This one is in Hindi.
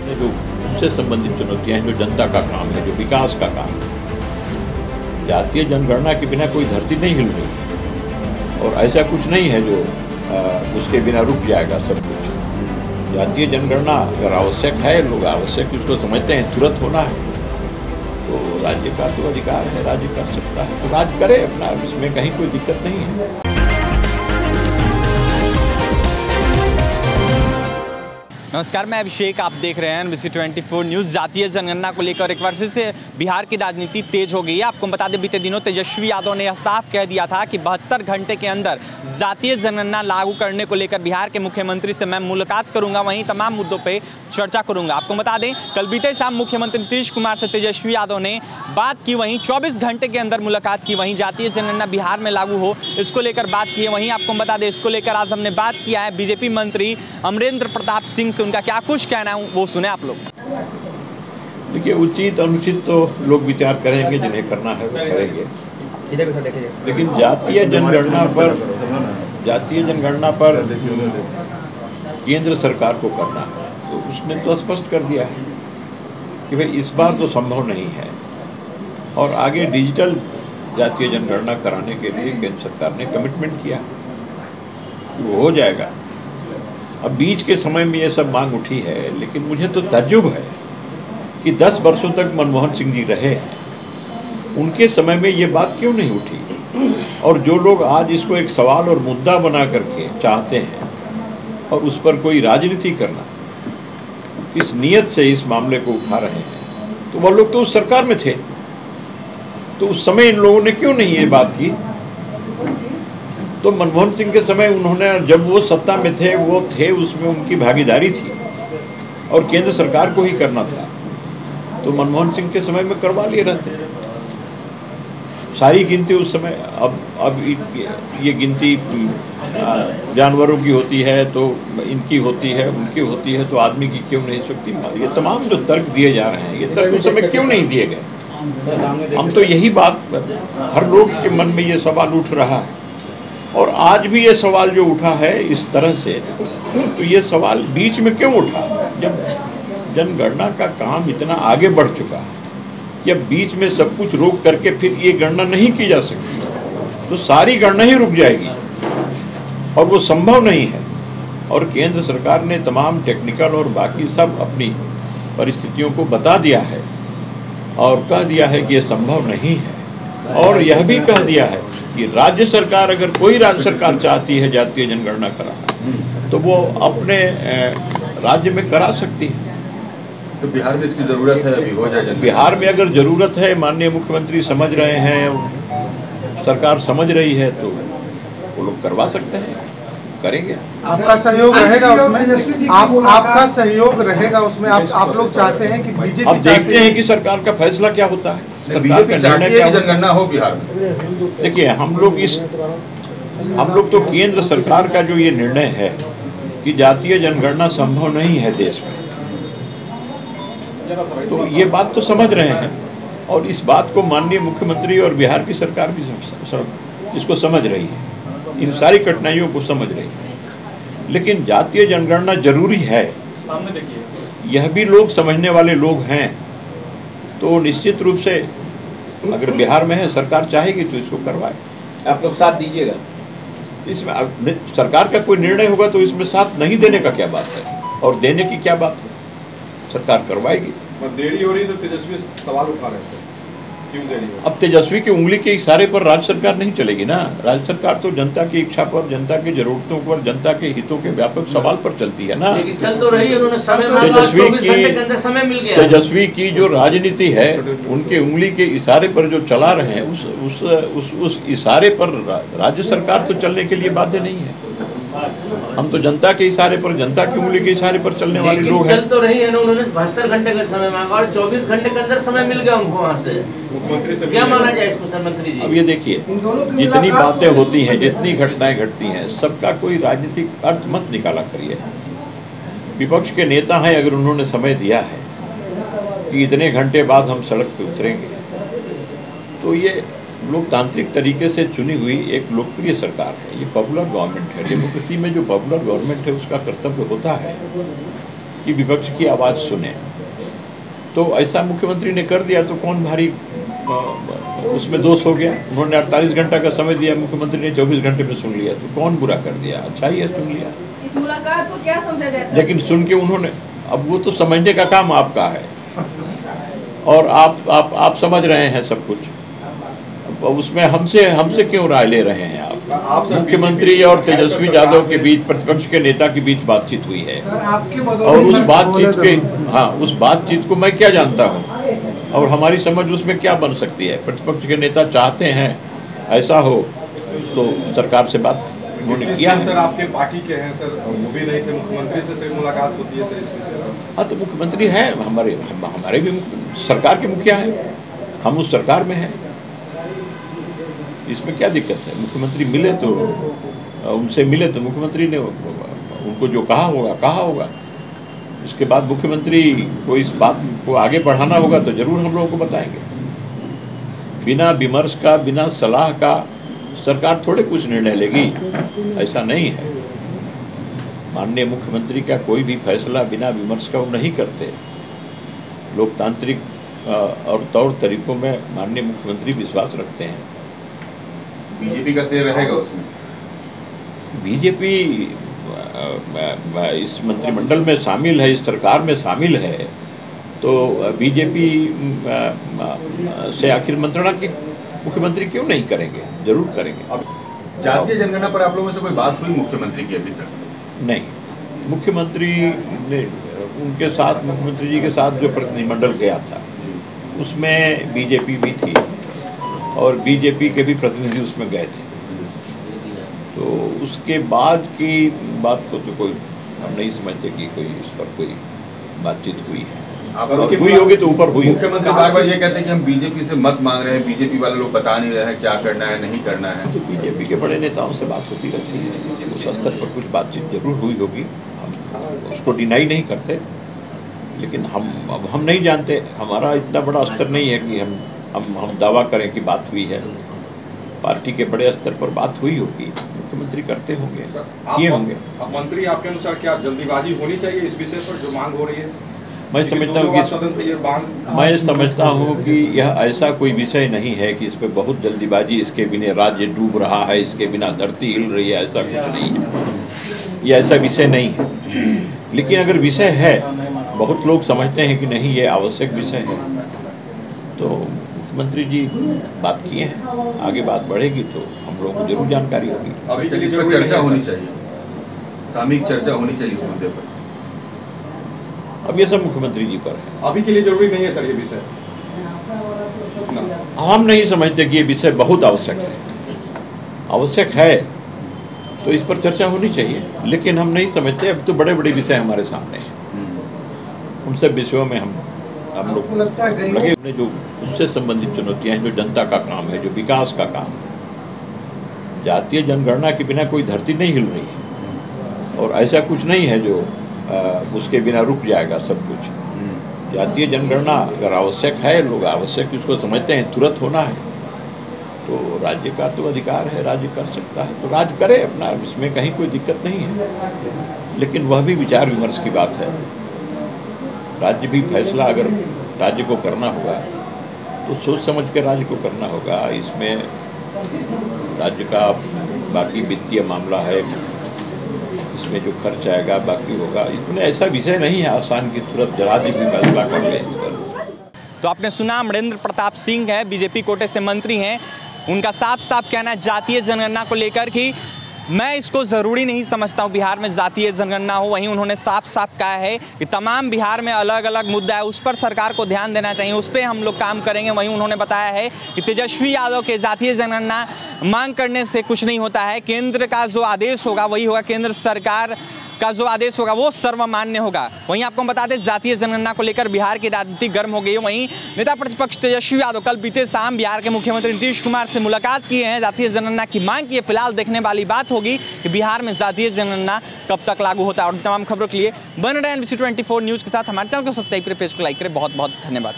में जो उससे संबंधित चुनौतियां हैं, जो जनता का काम है, जो विकास का काम है। जातीय जनगणना के बिना कोई धरती नहीं हिल रही है और ऐसा कुछ नहीं है जो उसके बिना रुक जाएगा सब कुछ। जातीय जनगणना अगर आवश्यक है, लोग आवश्यक उसको समझते हैं, तुरंत होना है, तो राज्य का तो अधिकार है, राज्य कर सकता है, तो राज्य करे अपना, इसमें कहीं कोई दिक्कत नहीं है। नमस्कार, मैं अभिषेक, आप देख रहे हैं NBC 24 न्यूज़। जातीय जनगणना को लेकर एक बार फिर से बिहार की राजनीति तेज हो गई है। आपको बता दें, बीते दिनों तेजस्वी यादव ने यह साफ कह दिया था कि 72 घंटे के अंदर जातीय जनगणना लागू करने को लेकर बिहार के मुख्यमंत्री से मैं मुलाकात करूंगा, वहीं तमाम मुद्दों पर चर्चा करूंगा। आपको बता दें, कल बीते शाम मुख्यमंत्री नीतीश कुमार से तेजस्वी यादव ने बात की, वहीं 24 घंटे के अंदर मुलाकात की, वहीं जातीय जनगणना बिहार में लागू हो इसको लेकर बात की है। वहीं आपको बता दें, इसको लेकर आज हमने बात किया है बीजेपी मंत्री अमरेंद्र प्रताप सिंह से। उनका क्या कुछ कहना है वो सुने आप लोग। देखिए, उचित अनुचित तो लोग विचार करेंगे, जिन्हें करना है वो करेंगे, लेकिन जातीय जनगणना पर केंद्र सरकार को करना है, तो उसने तो स्पष्ट कर दिया है कि भाई इस बार तो संभव नहीं है, और आगे डिजिटल जातीय जनगणना कराने के लिए केंद्र सरकार ने कमिटमेंट किया, वो हो जाएगा। अब बीच के समय में ये सब मांग उठी है, लेकिन मुझे तो ताज्जुब है कि 10 वर्षों तक मनमोहन सिंह जी रहे, उनके समय में ये बात क्यों नहीं उठी, और जो लोग आज इसको एक सवाल और मुद्दा बना करके चाहते हैं और उस पर कोई राजनीति करना, इस नियत से इस मामले को उठा रहे हैं, तो वह लोग तो उस सरकार में थे, तो उस समय इन लोगों ने क्यों नहीं ये बात की। तो मनमोहन सिंह के समय उन्होंने, जब वो सत्ता में थे, वो थे, उसमें उनकी भागीदारी थी और केंद्र सरकार को ही करना था, तो मनमोहन सिंह के समय में करवा लिए रहते। सारी गिनती उस समय, अब ये गिनती जानवरों की होती है तो इनकी होती है, उनकी होती है, तो आदमी की क्यों नहीं सकती। ये तमाम जो तर्क दिए जा रहे हैं, ये तर्क उस समय क्यों नहीं दिए गए। हम तो यही बात, हर लोग के मन में ये सवाल उठ रहा है, और आज भी ये सवाल जो उठा है इस तरह से, तो ये सवाल बीच में क्यों उठा, जब जनगणना का काम इतना आगे बढ़ चुका है, जब बीच में सब कुछ रोक करके फिर ये गणना नहीं की जा सकती, तो सारी गणना ही रुक जाएगी और वो संभव नहीं है। और केंद्र सरकार ने तमाम टेक्निकल और बाकी सब अपनी परिस्थितियों को बता दिया है और कह दिया है कि ये संभव नहीं है, और यह भी कह दिया है कि राज्य सरकार, अगर कोई राज्य सरकार चाहती है जातीय जनगणना कराना, तो वो अपने राज्य में करा सकती है। तो बिहार में इसकी जरूरत है, अभी हो जाए। बिहार में अगर जरूरत है, माननीय मुख्यमंत्री समझ रहे हैं, सरकार समझ रही है, तो वो लोग करवा सकते हैं, करेंगे। आपका सहयोग रहेगा उसमें, आपका सहयोग रहेगा उसमें। आप लोग चाहते हैं कि बीजेपी, अब देखते हैं कि सरकार का फैसला क्या होता है, सरकार का निर्णय क्या जनगणना हो बिहार में। देखिए, हम लोग तो केंद्र सरकार का जो ये निर्णय है कि जातीय जनगणना संभव नहीं है देश में, तो ये बात तो समझ रहे हैं, और इस बात को माननीय मुख्यमंत्री और बिहार की सरकार भी इसको समझ रही है, इन सारी कठिनाइयों को समझ रही है। लेकिन जातीय जनगणना जरूरी है, यह भी लोग समझने वाले लोग हैं, तो निश्चित रूप से अगर बिहार में है, सरकार चाहेगी तो इसको करवाए। आप लोग साथ दीजिएगा इसमें? सरकार का कोई निर्णय होगा तो इसमें साथ नहीं देने का क्या बात है, और देने की क्या बात है, सरकार करवाएगी। देरी हो रही तो तेजस्वी सवाल उठा रहे थे, क्यों देरी हो? अब तेजस्वी की उंगली के इशारे पर राज्य सरकार नहीं चलेगी ना। राज्य सरकार तो जनता की इच्छा पर, जनता की जरूरतों पर, जनता के हितों के व्यापक सवाल पर चलती है ना। चल तो रही है, उन्होंने तेजस्वी की जो राजनीति है, उनके उंगली के इशारे पर जो चला रहे हैं, उस इशारे पर राज्य सरकार तो चलने के लिए बाध्य नहीं है। हम तो जनता के इशारे पर, जनता की उंगली के इशारे पर चलने वाले लोग हैं। चल तो रही है ना, उन्होंने 72 घंटे का समय मांगा और 24 घंटे के अंदर समय मिल गया उनको वहाँ से। मुख्यमंत्री से क्या माना जाए इसको, सर मंत्री जी? अब ये देखिए, जितनी बातें होती हैं, जितनी घटनाएं घटती हैं, सबका कोई राजनीतिक अर्थ मत निकाला करिए। विपक्ष के नेता हैं, अगर उन्होंने समय दिया है कि इतने घंटे बाद हम सड़क पे उतरेंगे, तो ये लोकतांत्रिक तरीके से चुनी हुई एक लोकप्रिय सरकार है, ये पॉपुलर गवर्नमेंट है। डेमोक्रेसी में जो पॉपुलर गवर्नमेंट है, उसका कर्तव्य होता है कि विपक्ष की आवाज़ सुने। तो ऐसा मुख्यमंत्री ने कर दिया तो कौन भारी उसमें दोष हो गया। उन्होंने 48 घंटा का समय दिया, मुख्यमंत्री ने 24 घंटे में सुन लिया, तो कौन बुरा कर दिया? अच्छा ही है, सुन लिया। इस मुलाकात को क्या समझा जाए? लेकिन सुन के उन्होंने, अब वो तो समझने का काम आपका है और आप समझ रहे हैं सब कुछ। अब उसमें हमसे क्यों राय ले रहे हैं आप? मुख्यमंत्री और तेजस्वी यादव के बीच, प्रतिपक्ष के नेता के बीच बातचीत हुई है और उस बातचीत को मैं क्या जानता हूँ और हमारी समझ उसमें क्या बन सकती है। प्रतिपक्ष के नेता चाहते हैं ऐसा हो तो सरकार से बात उन्होंने किया है। सर आपके पार्टी के हैं सर, वो भी नहीं थे, मुख्यमंत्री से सिर्फ मुलाकात होती है सर इसमें से। हाँ, तो मुख्यमंत्री है, हमारे भी सरकार के मुखिया हैं, हम उस सरकार में हैं, इसमें क्या दिक्कत है? मुख्यमंत्री मिले तो उनसे मिले तो मुख्यमंत्री ने उनको जो कहा होगा। इसके बाद मुख्यमंत्री को इस बात को आगे बढ़ाना होगा तो जरूर हम लोगों को बताएंगे। बिना विमर्श का, बिना सलाह का सरकार थोड़े कुछ निर्णय लेगी, ऐसा नहीं है। माननीय मुख्यमंत्री का कोई भी फैसला बिना विमर्श का वो नहीं करते। लोकतांत्रिक और तौर तरीकों में माननीय मुख्यमंत्री विश्वास रखते हैं। बीजेपी का शेयर रहेगा उसमें? बीजेपी इस मंत्रिमंडल में शामिल है, इस सरकार में शामिल है, तो बीजेपी से आखिर मंत्रणा की मुख्यमंत्री क्यों नहीं करेंगे? जरूर करेंगे। अब जातीय जनगणना पर आप लोगों से कोई बात हुई मुख्यमंत्री की अभी तक? नहीं, मुख्यमंत्री ने उनके साथ, मुख्यमंत्री जी के साथ जो प्रतिनिधिमंडल गया था उसमें बीजेपी भी थी और बीजेपी के भी प्रतिनिधि उसमें गए थे। तो उसके बाद की बात को तो कोई हम नहीं समझते कि कोई इस पर कोई बातचीत हुई है। हुई होगी तो ऊपर हुई। मुख्यमंत्री बार बार ये कहते हैं कि हम बीजेपी से मत मांग रहे हैं, बीजेपी वाले लोग बता नहीं रहे हैं क्या करना है नहीं करना है। तो बीजेपी के बड़े नेताओं से बात होती रहती है, उस स्तर पर कुछ बातचीत जरूर हुई होगी, हम उसको डिनाई नहीं करते। लेकिन हम नहीं जानते, हमारा इतना बड़ा स्तर नहीं है कि हम दावा करें कि बात हुई है। पार्टी के बड़े स्तर पर बात हुई होगी, मुख्यमंत्री करते होंगे, किए होंगे। अब मंत्री आपके अनुसार क्या जल्दीबाजी होनी चाहिए इस विषय पर जो मांग हो रही है? मैं समझता हूँ कि यह ऐसा कोई विषय नहीं है कि इस पर बहुत जल्दीबाजी, इसके बिना राज्य डूब रहा है, इसके बिना धरती हिल रही है, ऐसा कुछ नहीं है। ये ऐसा विषय नहीं है। लेकिन अगर विषय है, बहुत लोग समझते हैं कि नहीं ये आवश्यक विषय है, तो मुख्यमंत्री जी बात किए हैं, आगे बात बढ़ेगी तो हम लोगों को जरूर जानकारी होगी। अभी चलिए इस पर चर्चा होनी चाहिए, सामूहिक चर्चा होनी चाहिए इस मुद्दे पर। अब ये सब मुख्यमंत्री जी पर है। अभी के लिए जरूरी नहीं है सर ये विषय? हम नहीं समझते कि ये विषय बहुत आवश्यक है। आवश्यक है तो इस पर चर्चा होनी चाहिए, लेकिन हम नहीं समझते। अब तो बड़े बड़े विषय हमारे सामने हैं, उन सब विषयों में हम लोग लगे अपने जो उससे संबंधित चुनौतियां हैं, जो जनता का काम है, जो विकास का काम है। जातीय जनगणना के बिना कोई धरती नहीं हिल रही है और ऐसा कुछ नहीं है जो उसके बिना रुक जाएगा सब कुछ। जातीय जनगणना अगर आवश्यक है, लोग आवश्यक उसको समझते हैं, तुरंत होना है, तो राज्य का तो अधिकार है, राज्य कर सकता है तो राज्य करे अपना, इसमें कहीं कोई दिक्कत नहीं है। लेकिन वह भी विचार विमर्श की बात है। राज्य भी फैसला अगर राज्य को करना होगा तो सोच समझ के राज्य को करना होगा। इसमें राज्य का बाकी वित्तीय मामला है, इसमें जो खर्च आएगा बाकी होगा। इसमें ऐसा विषय नहीं है आसान की तुरंत राज्य भी फैसला कर ले। तो आपने सुना, अमरेंद्र प्रताप सिंह है, बीजेपी कोटे से मंत्री हैं। उनका साफ साफ कहना है जातीय जनगणना को लेकर कि मैं इसको ज़रूरी नहीं समझता हूँ बिहार में जातीय जनगणना हो। वहीं उन्होंने साफ साफ कहा है कि तमाम बिहार में अलग अलग मुद्दा है, उस पर सरकार को ध्यान देना चाहिए, उस पर हम लोग काम करेंगे। वहीं उन्होंने बताया है कि तेजस्वी यादव के जातीय जनगणना मांग करने से कुछ नहीं होता है, केंद्र का जो आदेश होगा वही होगा, केंद्र सरकार का जो आदेश होगा वो सर्वमान्य होगा। वहीं आपको बता दें जातीय जनगणना को लेकर बिहार की राजनीति गर्म हो गई है। वहीं नेता प्रतिपक्ष तेजस्वी यादव कल बीते शाम बिहार के मुख्यमंत्री नीतीश कुमार से मुलाकात किए हैं, जातीय जनगणना की मांग की है। फिलहाल देखने वाली बात होगी कि बिहार में जातीय जनगणना कब तक लागू होता है। और तमाम खबरों के लिए बन रहे NBC 24 न्यूज़ के साथ हमारे चैनल को सब्सक्राइब करें, पेज को लाइक करें। बहुत बहुत धन्यवाद।